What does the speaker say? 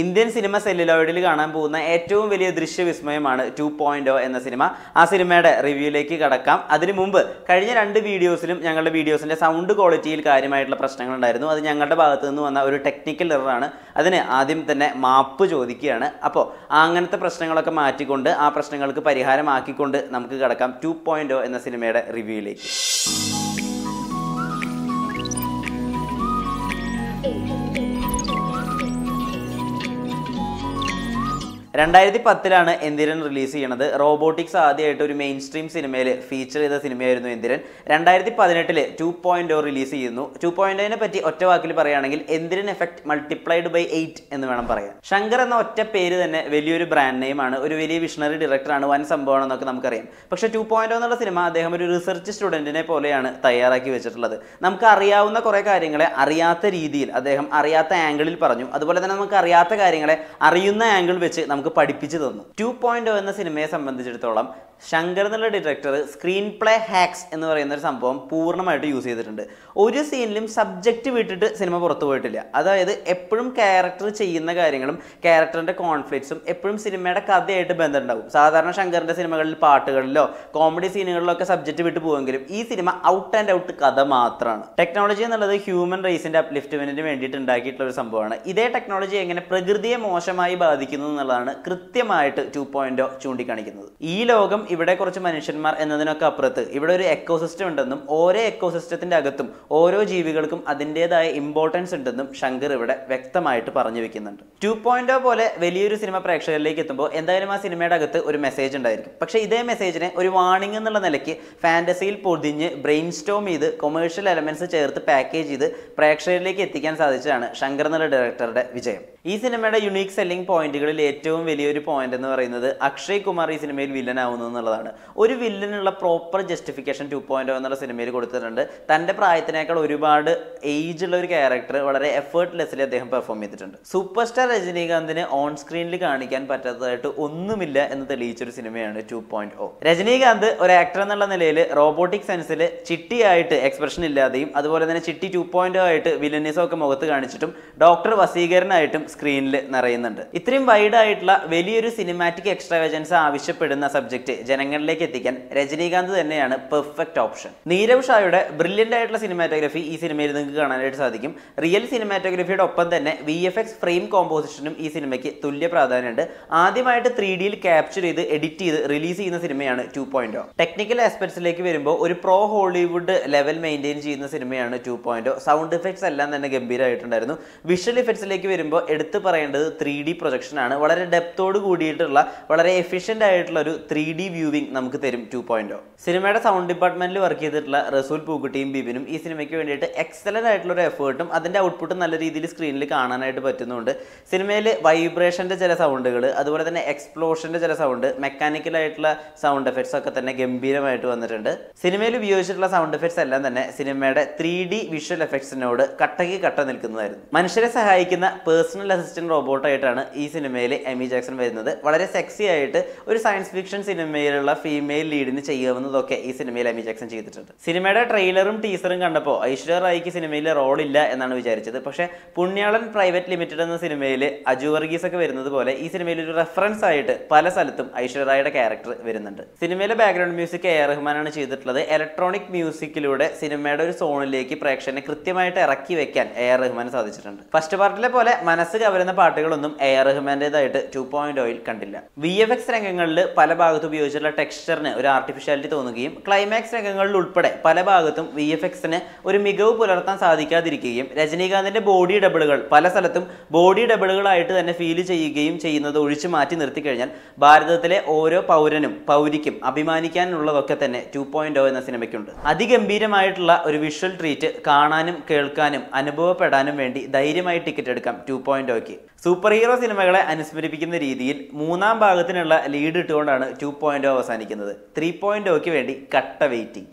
Indian cinema സെല്ലുലോയിഡിൽ കാണാൻ പോകുന്ന ഏറ്റവും വലിയ ദൃശ്യവിസ്മയമാണ് 2.0 എന്ന സിനിമ. ആ സിനിമയുടെ റിവ്യൂയിലേക്ക് കടക്കാം. അതിനു മുമ്പ് കഴിഞ്ഞ 2 വീഡിയോസിലും ഞങ്ങളുടെ വീഡിയോസിന്റെ സൗണ്ട് ക്വാളിറ്റിയിൽ കാര്യമായിട്ടുള്ള പ്രശ്നങ്ങളുണ്ടായിരുന്നു. അത് ഞങ്ങളുടെ ഭാഗത്തു നിന്ന് വന്ന ഒരു ടെക്നിക്കൽ എററാണ്. അതിന് ആദ്യം തന്നെ മാപ്പ് ചോദിക്കുകയാണ്. അപ്പോൾ അങ്ങനത്തെ പ്രശ്നങ്ങളൊക്കെ മാറ്റിക്കൊണ്ട് ആ പ്രശ്നങ്ങൾക്ക് പരിഹാരമാക്കിക്കൊണ്ട് നമുക്ക് കടക്കാം 2.0 എന്ന സിനിമയുടെ റിവ്യൂയിലേക്ക്. 2010 എന്തിരൻ റിലീസ് ചെയ്യണത്. റോബോട്ടിക്സ് ആദ്യമായിട്ട് ഒരു മെയിൻ സ്ട്രീം സിനിമയിൽ ഫീച്ചർ ചെയ്ത സിനിമയായിരുന്നു എന്തിരൻ. 2018 2.0 റിലീസ് ചെയ്യുന്നു. 2.0നെ പറ്റി ഒറ്റ വാക്കിൽ പറയുകയാണെങ്കിൽ എന്തിരൻ എഫക്ട് മൾട്ടിപ്ലൈഡ് ബൈ 8 എന്ന് വേണം പറയാൻ. ശങ്കർ എന്ന ഒറ്റ പേര് തന്നെ വലിയൊരു ബ്രാൻഡ് നെയിമാണ്, ഒരു വലിയ വിഷണറി ഡയറക്ടറാണ്, വൻ സംഭവമാണെന്നൊക്കെ നമുക്കറിയാം. പക്ഷേ 2.0 എന്നുള്ള സിനിമ അദ്ദേഹം ഒരു റിസർച്ച് സ്റ്റുഡൻറ്റിനെ പോലെയാണ് തയ്യാറാക്കി വെച്ചിട്ടുള്ളത്. നമുക്ക് അറിയാവുന്ന കുറേ കാര്യങ്ങളെ അറിയാത്ത രീതിയിൽ അദ്ദേഹം അറിയാത്ത ആംഗിളിൽ പറഞ്ഞു. അതുപോലെ തന്നെ നമുക്ക് അറിയാത്ത കാര്യങ്ങളെ അറിയുന്ന ആംഗിൾ വെച്ച് നമുക്ക് പഠിപ്പിച്ചു തന്നു. 2.0 എന്ന സിനിമയെ സംബന്ധിച്ചിടത്തോളം ശങ്കർ എന്നുള്ള ഡയറക്ടർ സ്ക്രീൻ പ്ലേ ഹാക്സ് എന്ന് പറയുന്ന ഒരു സംഭവം പൂർണ്ണമായിട്ട് യൂസ് ചെയ്തിട്ടുണ്ട്. ഒരു സീനിലും സബ്ജക്റ്റ് വിട്ടിട്ട് സിനിമ പുറത്തു പോയിട്ടില്ല. അതായത് എപ്പോഴും ക്യാരക്ടർ ചെയ്യുന്ന കാര്യങ്ങളും ക്യാരക്ടറിന്റെ കോൺഫ്ലിക്ട്സും എപ്പോഴും സിനിമയുടെ കഥയായിട്ട് ബന്ധമുണ്ടാവും. സാധാരണ ശങ്കറിന്റെ സിനിമകളിൽ പാട്ടുകളിലോ കോമഡി സീനുകളിലോ ഒക്കെ സബ്ജക്റ്റ് വിട്ട് പോകുമെങ്കിലും ഈ സിനിമ ഔട്ട് ആൻഡ് ഔട്ട് കഥ മാത്രമാണ്. ടെക്നോളജി എന്നുള്ളത് ഹ്യൂമൻ റേസിന്റെ അപ്ലിഫ്റ്റ്മെന്റിന് വേണ്ടിയിട്ട് ഉണ്ടാക്കിയിട്ടുള്ള ഒരു സംഭവമാണ്. ഇതേ ടെക്നോളജി എങ്ങനെ പ്രകൃതിയെ മോശമായി ബാധിക്കുന്നു എന്നുള്ളതാണ് കൃത്യമായിട്ട് 2.0 ചൂണ്ടിക്കാണിക്കുന്നത്. ഈ ലോകം, ഇവിടെ കുറച്ച് മനുഷ്യന്മാർ എന്നതിനൊക്കെ അപ്പുറത്ത് ഇവിടെ ഒരു എക്കോസിസ്റ്റം ഉണ്ടെന്നും ഓരോ എക്കോസിസ്റ്റത്തിന്റെ അകത്തും ഓരോ ജീവികൾക്കും അതിൻ്റെതായ ഇമ്പോർട്ടൻസ് ഉണ്ടെന്നും ശങ്കർ ഇവിടെ വ്യക്തമായിട്ട് പറഞ്ഞു വെക്കുന്നുണ്ട്. 2.0 പോലെ വലിയൊരു സിനിമ പ്രേക്ഷകരിലേക്ക് എത്തുമ്പോൾ എന്തായാലും ആ സിനിമയുടെ അകത്ത് ഒരു മെസ്സേജ് ഉണ്ടായിരിക്കും. പക്ഷേ ഇതേ മെസ്സേജിനെ ഒരു വാർണിംഗ് എന്നുള്ള നിലയ്ക്ക് ഫാന്റസിയിൽ പൊതിഞ്ഞ് ബ്രെയിൻ സ്റ്റോം ചെയ്ത് കൊമേഴ്ഷ്യൽ എലമെന്റ്സ് ചേർത്ത് പാക്കേജ് ചെയ്ത് പ്രേക്ഷകരിലേക്ക് എത്തിക്കാൻ സാധിച്ചതാണ് ശങ്കർ എന്നുള്ള ഡയറക്ടറുടെ വിജയം. ഈ സിനിമയുടെ യുണീക് സെല്ലിംഗ് പോയിന്റുകളിൽ ഏറ്റവും വലിയൊരു പോയിന്റ് എന്ന് പറയുന്നത് അക്ഷയ് കുമാർ ഈ സിനിമയിൽ വില്ലൻ ആവുന്നു എന്നുള്ളതാണ്. ഒരു വില്ലനുള്ള പ്രോപ്പർ ജസ്റ്റിഫിക്കേഷൻ 2.0 എന്നുള്ള സിനിമയിൽ കൊടുത്തിട്ടുണ്ട്. തന്റെ പ്രായത്തിനേക്കാൾ ഒരുപാട് ഏജ് ഉള്ള ഒരു ക്യാരക്ടർ വളരെ എഫേർട്ട്ലെസ്ലി അദ്ദേഹം പെർഫോം ചെയ്തിട്ടുണ്ട്. സൂപ്പർ സ്റ്റാർ രജനീകാന്തിന് ഓൺ സ്ക്രീനിൽ കാണിക്കാൻ പറ്റാത്തതായിട്ട് ഒന്നുമില്ല എന്ന് തെളിയിച്ചൊരു സിനിമയാണ് 2.0. രജനീകാന്ത് ഒരു ആക്ടർ എന്നുള്ള നിലയിൽ റോബോട്ടിക് സെൻസിൽ ചിട്ടിയായിട്ട് എക്സ്പ്രഷൻ ഇല്ലാതെയും അതുപോലെ തന്നെ ചിട്ടി 2.0 ആയിട്ട് വില്ലനിസം ഒക്കെ മുഖത്ത് കാണിച്ചിട്ടും ഡോക്ടർ വസീകരനായിട്ടും സ്ക്രീനിൽ നിറയുന്നുണ്ട്. ഇത്രയും വൈഡ് ആയിട്ടുള്ള വലിയൊരു സിനിമാറ്റിക് എക്സ്ട്രാവജൻസ് ആവശ്യപ്പെടുന്ന സബ്ജക്ട് ജനങ്ങളിലേക്ക് എത്തിക്കാൻ രജനീകാന്ത് തന്നെയാണ് പെർഫെക്റ്റ് ഓപ്ഷൻ. നീരവ് ഷായുടെ ബ്രില്യൻ്റ് ആയിട്ടുള്ള സിനിമാറ്റോഗ്രഫി ഈ സിനിമയിൽ നിങ്ങൾക്ക് കാണാനായിട്ട് സാധിക്കും. റിയൽ സിനിമാറ്റോഗ്രഫിയുടെ ഒപ്പം തന്നെ VFX ഫ്രെയിം കോമ്പോസിഷനും ഈ സിനിമയ്ക്ക് തുല്യ പ്രാധാന്യമുണ്ട്. ആദ്യമായിട്ട് 3Dയിൽ ക്യാപ്ചർ ചെയ്ത് എഡിറ്റ് ചെയ്ത് റിലീസ് ചെയ്യുന്ന സിനിമയാണ് 2.0. ടെക്നിക്കൽ ആസ്പെക്ട്സിലേക്ക് വരുമ്പോൾ ഒരു പ്രോ ഹോളിവുഡ് ലെവൽ മെയിൻറ്റെയിൻ ചെയ്യുന്ന സിനിമയാണ് 2.0. സൗണ്ട് എഫക്ട്സ് എല്ലാം തന്നെ ഗംഭീരമായിട്ടുണ്ടായിരുന്നു. വിഷ്വൽ എഫക്ട്സിലേക്ക് വരുമ്പോൾ എടുത്തു പറയേണ്ടത് 3D പ്രൊജക്ഷൻ ആണ്. വളരെ ഡെപ്തോട് കൂടിയിട്ടുള്ള വളരെ എഫിഷ്യൻ്റ് ആയിട്ടുള്ള ഒരു 3D വ്യൂവിംഗ് നമുക്ക് തരും 2.0. സിനിമയുടെ സൗണ്ട് ഡിപ്പാർട്ട്മെന്റിൽ വർക്ക് ചെയ്തിട്ടുള്ള റസൂൽ പൂക്കുട്ടിയും ബിബിനും ഈ സിനിമയ്ക്ക് വേണ്ടിയിട്ട് എക്സലന്റ് ആയിട്ടുള്ള ഒരു എഫേർട്ടും അതിന്റെ ഔട്ട്പുട്ടും നല്ല രീതിയിൽ സ്ക്രീനിൽ കാണാനായിട്ട് പറ്റുന്നുണ്ട്. സിനിമയിൽ വൈബ്രേഷന്റെ ചില സൗണ്ടുകൾ, അതുപോലെ തന്നെ എക്സ്പ്ലോഷന്റെ ചില സൗണ്ട്, മെക്കാനിക്കൽ ആയിട്ടുള്ള സൗണ്ട് എഫക്ട്സ് ഒക്കെ തന്നെ ഗംഭീരമായിട്ട് വന്നിട്ടുണ്ട്. സിനിമയിൽ ഉപയോഗിച്ചിട്ടുള്ള സൗണ്ട് എഫക്ട്സ് എല്ലാം തന്നെ സിനിമയുടെ 3D വിഷ്വൽ എഫക്ട്സിനോട് കട്ടയ്ക്ക് കട്ട നിൽക്കുന്നതായിരുന്നു. മനുഷ്യരെ സഹായിക്കുന്ന പേഴ്സണൽ അസിസ്റ്റന്റ് റോബോട്ടായിട്ടാണ് ഈ സിനിമയിൽ എമി ജാക്സൺ വരുന്നത്. വളരെ സെക്സി ആയിട്ട് ഒരു സയൻസ് ഫിക്ഷൻ സിനിമയിലുള്ള ഫീമെയിൽ ലീഡിന് ചെയ്യാവുന്നതൊക്കെ ഈ സിനിമയിൽ എമി ജാക്സൺ ചെയ്തിട്ടുണ്ട്. സിനിമയുടെ ട്രെയിലറും ടീസറും കണ്ടപ്പോൾ ഐശ്വര്യ റായിക്ക് സിനിമയിൽ റോൾ ഇല്ല എന്നാണ് വിചാരിച്ചത്. പക്ഷേ പുണ്യാളൻ പ്രൈവറ്റ് ലിമിറ്റഡ് എന്ന സിനിമയിൽ അജു വർഗീസ് ഒക്കെ വരുന്നത് പോലെ ഈ സിനിമയിൽ ഒരു റെഫറൻസ് ആയിട്ട് പല സ്ഥലത്തും ഐശ്വര്യ റായിയുടെ ക്യാരക്ടർ വരുന്നുണ്ട്. സിനിമയിലെ ബാക്ക്ഗ്രൗണ്ട് മ്യൂസിക് എ ആർ റഹ്മാനാണ് ചെയ്തിട്ടുള്ളത്. ഇലക്ട്രോണിക് മ്യൂസിക്കിലൂടെ സിനിമയുടെ ഒരു സോണിലേക്ക് പ്രേക്ഷകനെ കൃത്യമായിട്ട് ഇറക്കി വെക്കാൻ എ ആർ റഹ്മാൻ സാധിച്ചിട്ടുണ്ട്. ഫസ്റ്റ് പാർട്ടിലെ പോലെ മനസ്സ് കവരുന്ന പാട്ടുകളൊന്നും എ ആർ റഹ്മാന്റേതായിട്ട് 2.0യിൽ കണ്ടില്ല. VFX രംഗങ്ങളിൽ പല ഭാഗത്തും ഉപയോഗിച്ചിട്ടുള്ള ടെക്സ്ചറിന് ഒരു ആർട്ടിഫിഷ്യാലിറ്റി തോന്നുകയും ക്ലൈമാക്സ് രംഗങ്ങളിൽ ഉൾപ്പെടെ പല ഭാഗത്തും VFXന് ഒരു മികവ് പുലർത്താൻ സാധിക്കാതിരിക്കുകയും രജനീകാന്തിന്റെ ബോഡി ഡബിളുകൾ പല സ്ഥലത്തും ബോഡി ഡബിളുകളായിട്ട് തന്നെ ഫീൽ ചെയ്യുകയും ചെയ്യുന്നത് ഒഴിച്ചു മാറ്റി നിർത്തി കഴിഞ്ഞാൽ ഭാരതത്തിലെ ഓരോ പൗരനും പൗരിക്കും അഭിമാനിക്കാനുള്ളതൊക്കെ തന്നെ 2.0 എന്ന സിനിമയ്ക്കുണ്ട്. അതിഗംഭീരമായിട്ടുള്ള ഒരു വിഷ്വൽ ട്രീറ്റ് കാണാനും കേൾക്കാനും അനുഭവപ്പെടാനും വേണ്ടി ധൈര്യമായി ടിക്കറ്റ് എടുക്കാം 2.0ക്ക്. സൂപ്പർ ഹീറോ സിനിമകളെ അനുസ്മരിപ്പിക്കുന്ന രീതിയിൽ 3-ാം ഭാഗത്തിനുള്ള ലീഡ് ഇട്ടുകൊണ്ടാണ് 2.0 അവസാനിക്കുന്നത്. 3.0ക്ക് വേണ്ടി കട്ട വെയിറ്റിംഗ്.